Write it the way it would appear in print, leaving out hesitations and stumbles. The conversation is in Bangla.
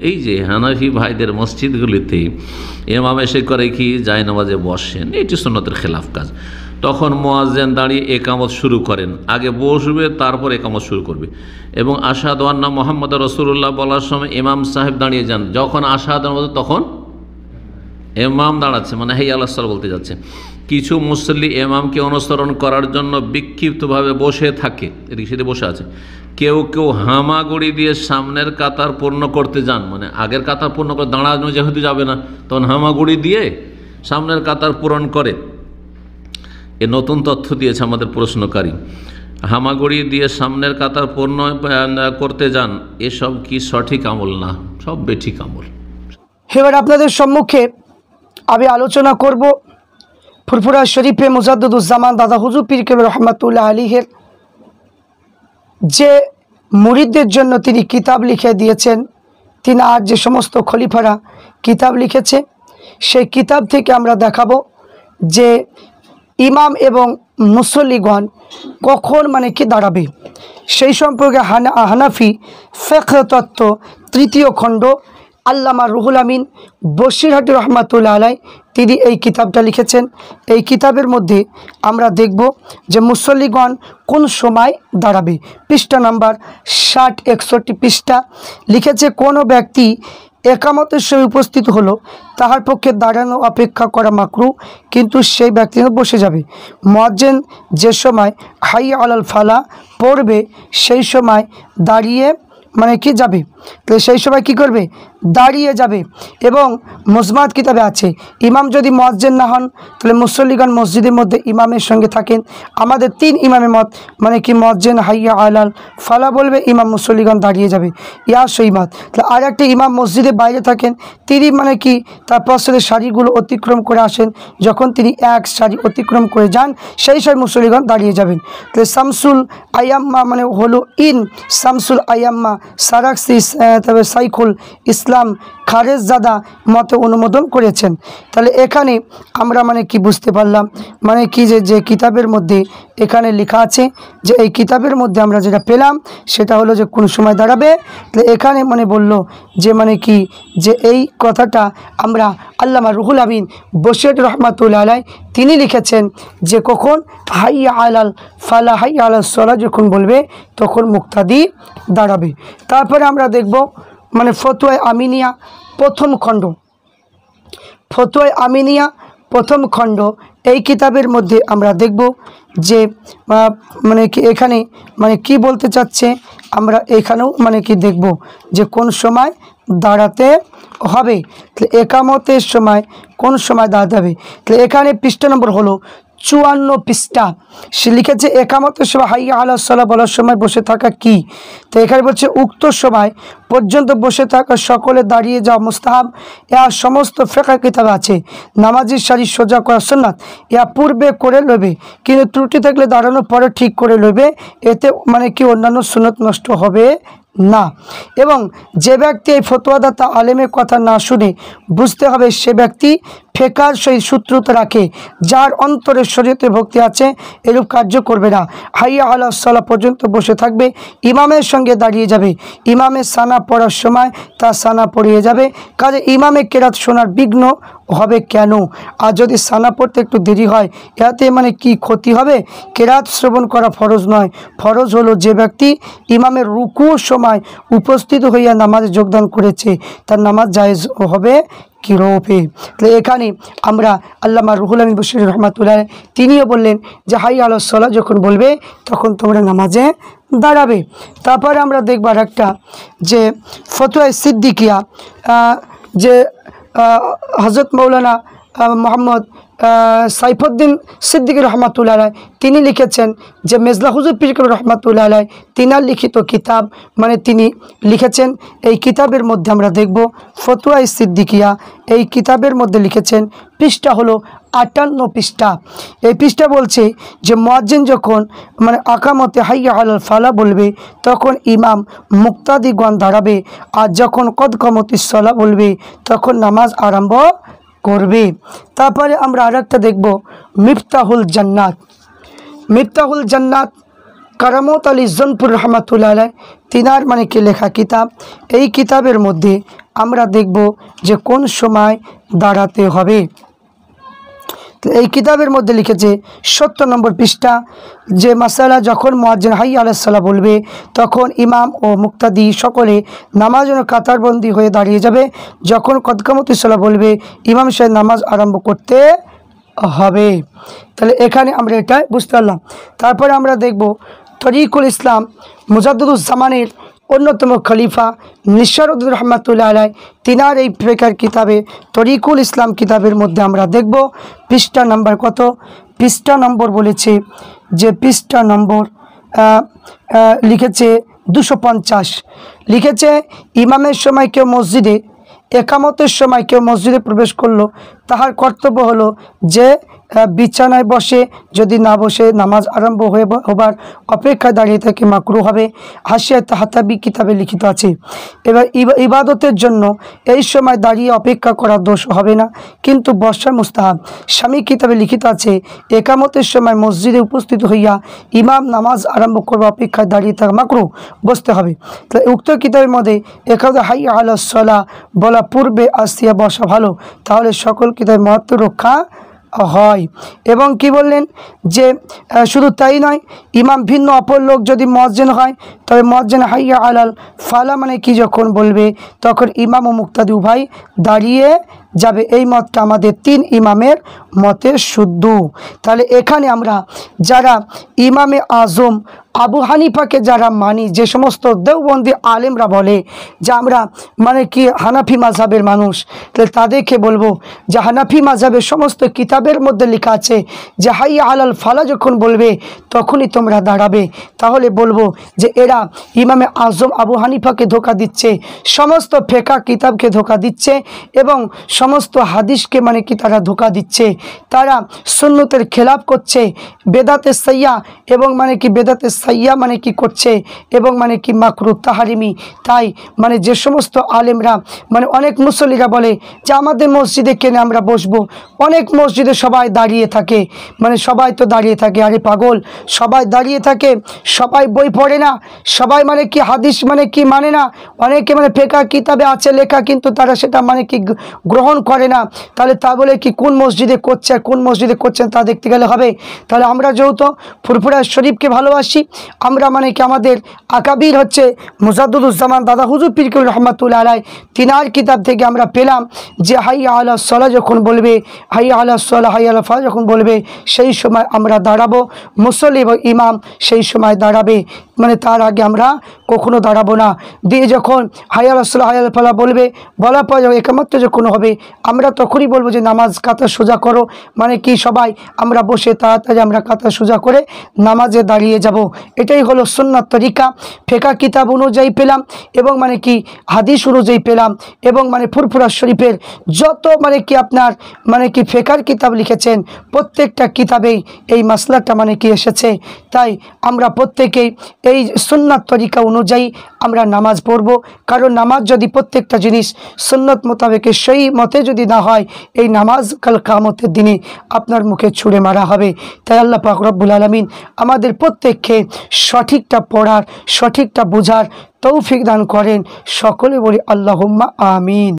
এই যে হানাফি ভাইদের মসজিদগুলিতে ইমাম এসে করে কি যায় নামাজে বসেন, এটি সুন্নতের খেলাফ কাজ। তখন মুয়াজ্জিন দাঁড়িয়ে একামত শুরু করেন, আগে বসবে তারপর একামত শুরু করবে, এবং আশহাদু আন্না মুহাম্মাদুর রাসূলুল্লাহ বলার সময় ইমাম সাহেব দাঁড়িয়ে যান। যখন আশহাদু বলতে তখন ইমাম দাঁড়াচ্ছে, মানে হাইয়া আলাস সালাহ বলতে যাচ্ছে। কিছু মুসল্লি ইমামকে অনুসরণ করার জন্য বিক্ষিপ্তভাবে বসে থাকে, এদিকে সেদিকে বসে আছে। কেউ কেউ হামাগুড়ি দিয়ে সামনের কাতার পূর্ণ করতে যান, মানে আগের কাতার পূর্ণ করে দাঁড়ানো যেহেতু যাবে না, তখন হামাগুড়ি দিয়ে সামনের কাতার পূরণ করে। এ নতুন তথ্য দিয়েছে আমাদের প্রশ্নকারী। হামাগুড়ি দিয়ে সামনের কাতার পূর্ণ করতে যান, এসব কি সঠিক আমল? না, সব বেঠিক আমল। এবার আপনাদের সম্মুখে আমি আলোচনা করব ফুরফুরা শরীফে মুজাদ্দুজ্জামান দাদা হুজুর পীর কেবলা রহমাতুল্লাহ আলাইহির যে মুরিদদের জন্য তিনি কিতাব লিখে দিয়েছেন, তিনি আর যে সমস্ত খলিফারা কিতাব লিখেছে সেই কিতাব থেকে আমরা দেখাবো যে ইমাম এবং মুসল্লিগণ কখন মানে কি দাঁড়াবে। সেই সম্পর্কে হানাফি ফিকহ তত্ত্ব ৩য় খণ্ড আল্লামা রুহুল আমিন বসিরহাটি রহমাতুল্লাহ আলাই তিনি এই কিতাবটা লিখেছেন। এই কিতাবের মধ্যে আমরা দেখব যে মুসল্লিগণ কোন সময় দাঁড়াবে। পৃষ্ঠা নাম্বার ৬০-৬১ পৃষ্ঠা লিখেছে, কোনো ব্যক্তি একামতের সময় উপস্থিত হলো, তাহার পক্ষে দাঁড়ানো অপেক্ষা করা মাকরু, কিন্তু সেই ব্যক্তি বসে যাবে। মুয়াজ্জিন যে সময় হাইয়া আলাল ফালা পড়বে সেই সময় দাঁড়িয়ে মানে কি যাবে, তো সেই সময় কি করবে, দাঁড়িয়ে যাবে। এবং মুজমাত কিতাবে আছে ইমাম যদি মুয়াজ্জিন না হন তাহলে মুসল্লিগণ মসজিদের মধ্যে ইমামের সঙ্গে থাকেন। আমাদের 3 ইমামের মত, মানে কি মুয়াজ্জিন হাইয়া আলাল ফালা বলবে, ইমাম মুসল্লিগণ দাঁড়িয়ে যাবে, ইয়া সহিমত। তাহলে আর একটা ইমাম মসজিদের বাইরে থাকেন, তিনি মানে কি তার পশ্চাতের সারিগুলো অতিক্রম করে আসেন, যখন তিনি এক সারি অতিক্রম করে যান সেই সময় মুসল্লিগণ দাঁড়িয়ে যাবেন। তাহলে শামসুল আয়াম্মা মানে হলো শামসুল আয়াম্মা সারাক্সি তবে সাইকুল ইসলাম খারেজজাদা মতে অনুমোদন করেছেন। তাহলে এখানে আমরা মানে কি বুঝতে পারলাম, মানে কি যে কিতাবের মধ্যে এখানে লেখা আছে, যে এই কিতাবের মধ্যে আমরা যেটা পেলাম সেটা হলো যে কোন সময় দাঁড়াবে। তাহলে এখানে মানে বলল যে মানে কি যে এই কথাটা আমরা আল্লামা রুহুল আমিন বসিরহাটি রহমাতুল্লাহ আলাই তিনি লিখেছেন যে কখন হাইয়া আলাল ফালা হাইয়া আলাল সালাহ যখন বলবে তখন মুক্তাদি দাঁড়াবে। তারপরে আমরা দেখব মানে ফতোয়ায়ে আমিনিয়া প্রথম খণ্ড, ফতোয়ায়ে আমিনিয়া প্রথম খণ্ড এই কিতাবের মধ্যে আমরা দেখব যে মানে কি এখানে মানে কি বলতে চাচ্ছে, আমরা এখানেও মানে কি দেখব যে কোন সময় দাঁড়াতে হবে, একামতের সময় কোন সময় দাঁড়াতে হবে। তাহলে এখানে পৃষ্ঠা নম্বর হলো 54 পৃষ্ঠা। সে লিখেছে একামতের সময় হাইয়া আলাস সালাহ বলার সময় বসে থাকা কি। তো এখানে বলছে উক্ত সময় পর্যন্ত বসে থাকা সকলে দাঁড়িয়ে যাওয়া মুস্তাহাব, ইহা সমস্ত ফিকহ কিতাবে আছে। নামাজের সারি সোজা করা সুন্নাত, ইহা পূর্বে করে লইবে, কিন্তু ত্রুটি থাকলে দাঁড়ানোর পরে ঠিক করে লইবে, এতে মানে কি অন্যান্য সুন্নত নষ্ট হবে না। এবং যে ব্যক্তি এই ফতোয়াদাতা আলেমের কথা না শুনে বুঝতে হবে সে ব্যক্তি ফেকার সহিত সূত্রতা রাখে, যার অন্তরে শরীয়তে ভক্তি আছে, এরূপ কার্য করবে না। হাইয়া আলাস সালাহ পর্যন্ত বসে থাকবে, ইমামের সঙ্গে দাঁড়িয়ে যাবে, ইমামের সানা পড়ার সময় তার সানা পড়িয়ে যাবে, কাজে ইমামে কেরাত শোনার বিঘ্ন হবে কেন। আর যদি সানা পড়তে একটু দেরি হয় এতে মানে কি ক্ষতি হবে। কেরাত শ্রবণ করা ফরজ নয়, ফরজ হলো যে ব্যক্তি ইমামের রুকুর সময় উপস্থিত হইয়া নামাজে যোগদান করেছে তার নামাজ জায়েজ হবে কিরূপে। তাহলে এখানে আমরা আল্লামা রুহুল আমিন বসিরহাটি রহমাতুল্লাহ তিনিও বললেন যে হাইয়া আলাস সালাহ যখন বলবে তখন তোমরা নামাজে দাঁড়াবে। তারপরে আমরা দেখব একটা যে ফতোয়ায়ে সিদ্দিকিয়া, যে হযরত মাওলানা মোহাম্মদ সাইফুদ্দিন সিদ্দিকী রহমাতুল্লাহ আলাইহি তিনি লিখেছেন যে মেজলা হুজুর পীর কেবলা রহমাতুল্লাহ আলাইহি তিনার লিখিত কিতাব মানে তিনি লিখেছেন। এই কিতাবের মধ্যে আমরা দেখব ফতোয়ায়ে সিদ্দিকিয়া, এই কিতাবের মধ্যে লিখেছেন পৃষ্ঠা হলো 58 পৃষ্ঠা। এই পৃষ্ঠা বলছে যে মুয়াজ্জিন যখন মানে আকামতে হাইয়া আলাল ফালা বলবে তখন ইমাম মুক্তাদিগণ দাঁড়াবে, আর যখন কদ কামাতিস সালাহ বলবে তখন নামাজ আরম্ভ করবে। তারপরে আমরা আরেকটা দেখব মিফতাহুল জান্নাত। মিফতাহুল জান্নাত কারামত আলী জনপুর রহমাতুল্লাহ আলাইহ তিনার মানে কি লেখা কিতাব। এই কিতাবের মধ্যে আমরা দেখব যে কোন সময় দাঁড়াতে হবে। এই কিতাবের মধ্যে লিখেছে 70 নম্বর পৃষ্ঠা যে মাসালা, যখন মুয়াজ্জিন হাইয়া আলাস সালাহ বলবে তখন ইমাম ও মুক্তাদি সকলে নামাজ যেন কাতারবন্দি হয়ে দাঁড়িয়ে যাবে। যখন কদ কামাতিস সালাহ বলবে ইমাম সাহেব নামাজ আরম্ভ করতে হবে। তাহলে এখানে আমরা এটা বুঝতে পারলাম। তারপরে আমরা দেখব তরিকুল ইসলাম মুজাদ্দিদুজ্জামানের অন্যতম খলিফা নিসারউদ্দিন রহমাতুল্লাহ আলাইহ তিনার এই ফিকহের কিতাবে তরিকুল ইসলাম কিতাবের মধ্যে আমরা দেখব পৃষ্ঠা নম্বর কত, পৃষ্ঠা নম্বর বলেছে যে পৃষ্ঠা নম্বর লিখেছে 250। লিখেছে ইমামের সময় কেউ মসজিদে, একামতের সময় কেউ মসজিদে প্রবেশ করলো, তাহার কর্তব্য হলো যে বিছানায় বসে, যদি না বসে নামাজ আরম্ভ হবার অপেক্ষায় দাঁড়িয়ে থাকে মাকরুহ হবে। হাশিয়া তাহতাবি কিতাবে লিখিত আছে। এবার ইবাদতের জন্য এই সময় দাঁড়িয়ে অপেক্ষা করা দোষ হবে না, কিন্তু বসা মুস্তাহাব। স্বামী কিতাবে লিখিত আছে একামতের সময় মসজিদে উপস্থিত হইয়া ইমাম নামাজ আরম্ভ করবার অপেক্ষায় দাঁড়িয়ে থাকা মাকরুহ, বসতে হবে। তাহলে উক্ত কিতাবের মধ্যে একাদে হাইয়া আলাস সালাহ বলা পূর্বে আসিয়া বসা ভালো, তাহলে সকল কিতাবের মহত্ব রক্ষা হয়। এবং কি বললেন যে শুধু তাই নয়, ইমাম ভিন্ন অপর লোক যদি মুয়াজ্জিন হয় তবে মুয়াজ্জিন হাইয়া আলাল ফালা মানে কি যখন বলবে তখন ইমাম ও মুক্তাদি উভয় দাঁড়িয়ে যাবে। এই মতটা আমাদের 3 ইমামের মতে শুদ্ধ। তাহলে এখানে আমরা যারা ইমামে আজম আবু হানিফাকে যারা মানি, যে সমস্ত দেওবন্দি আলেমরা বলে যে আমরা মানে কি হানাফি মাযহাবের মানুষ, তাহলে তাদেরকে বলবো যে হানাফি মাযহাবের সমস্ত কিতাবের মধ্যে লেখা আছে যে হাইয়া আলাল ফালা যখন বলবে তখনই তোমরা দাঁড়াবে। তাহলে বলবো যে এরা ইমামে আজম আবু হানিফাকে ধোঁকা দিচ্ছে, সমস্ত ফিকহ কিতাবকে ধোঁকা দিচ্ছে এবং সমস্ত হাদিসকে মানে কি তারা ধোঁকা দিচ্ছে। তারা সুন্নতের খেলাফ করছে, বেদাতে সাইয়া এবং মানে কি বেদাতে সাইয়া মানে কি করছে এবং মানে কি মাকরুহ তাহারিমি। তাই মানে যে সমস্ত আলেমরা মানে অনেক মুসল্লিরা বলে যে আমাদের মসজিদে কেন আমরা বসবো, অনেক মসজিদে সবাই দাঁড়িয়ে থাকে, মানে সবাই তো দাঁড়িয়ে থাকে। আরে পাগল, সবাই দাঁড়িয়ে থাকে, সবাই বই পড়ে না, সবাই মানে কি হাদিস মানে কি মানে না, অনেকে মানে ফিকহ কিতাবে আছে লেখা কিন্তু তারা সেটা মানে কি গ্রহণ করে না। তাহলে তা বলে কি কোন মসজিদে করছে কোন মসজিদে করছেন তা দেখতে গেলে হবে? তাহলে আমরা যেহেতু ফুরফুরা শরীফকে ভালোবাসি, আমরা মানে কি আমাদের আকাবির হচ্ছে মুজাদ্দিদুজ্জামান দাদা হুজুর পীর কবির রহমাতুল্লাহ আলাইহ তিনার কিতাব থেকে আমরা পেলাম যে হাইয়া আলাস সালাহ যখন বলবে, হাইয়া আলাস সালাহ হাইয়া আলাল ফালাহ যখন বলবে সেই সময় আমরা দাঁড়াবো, মুসল্লি এবং ইমাম সেই সময় দাঁড়াবে, মানে তার আগে আমরা কখনো দাঁড়াবো না। দিয়ে যখন হাইয়া আলাস সালাহ হাইয়া আলাল ফালাহ বলবে, বলার পর একামত যখন হবে আমরা তখনই বলবো যে নামাজ কাতা সোজা করো, মানে কি সবাই আমরা বসে তাড়াতাড়ি আমরা কাতা সোজা করে নামাজে দাঁড়িয়ে যাব। এটাই হলো সুন্নাত তরিকা। ফিকহ কিতাব অনুযায়ী পেলাম এবং মানে কি হাদিস অনুযায়ী পেলাম এবং মানে ফুরফুরা শরীফের যত মানে কি আপনার মানে কি ফিকহের কিতাব লিখেছেন প্রত্যেকটা কিতাবেই এই মাসলাটা মানে কি এসেছে। তাই আমরা প্রত্যেকেই এই সুন্নাত তরিকা অনুযায়ী আমরা নামাজ পড়ব, কারণ নামাজ যদি প্রত্যেকটা জিনিস সুন্নত মোতাবেক সেই মতে যদি না হয় এই নামাজ কাল কিয়ামতের দিনে আপনার মুখে ছুঁড়ে মারা হবে। তাই আল্লাহ পাক রব্বুল আলামিন আমাদের প্রত্যেককে সঠিকটা পড়ার, সঠিকটা বোঝার তৌফিক দান করেন। সকলে বলি আল্লাহুম্মা আমিন।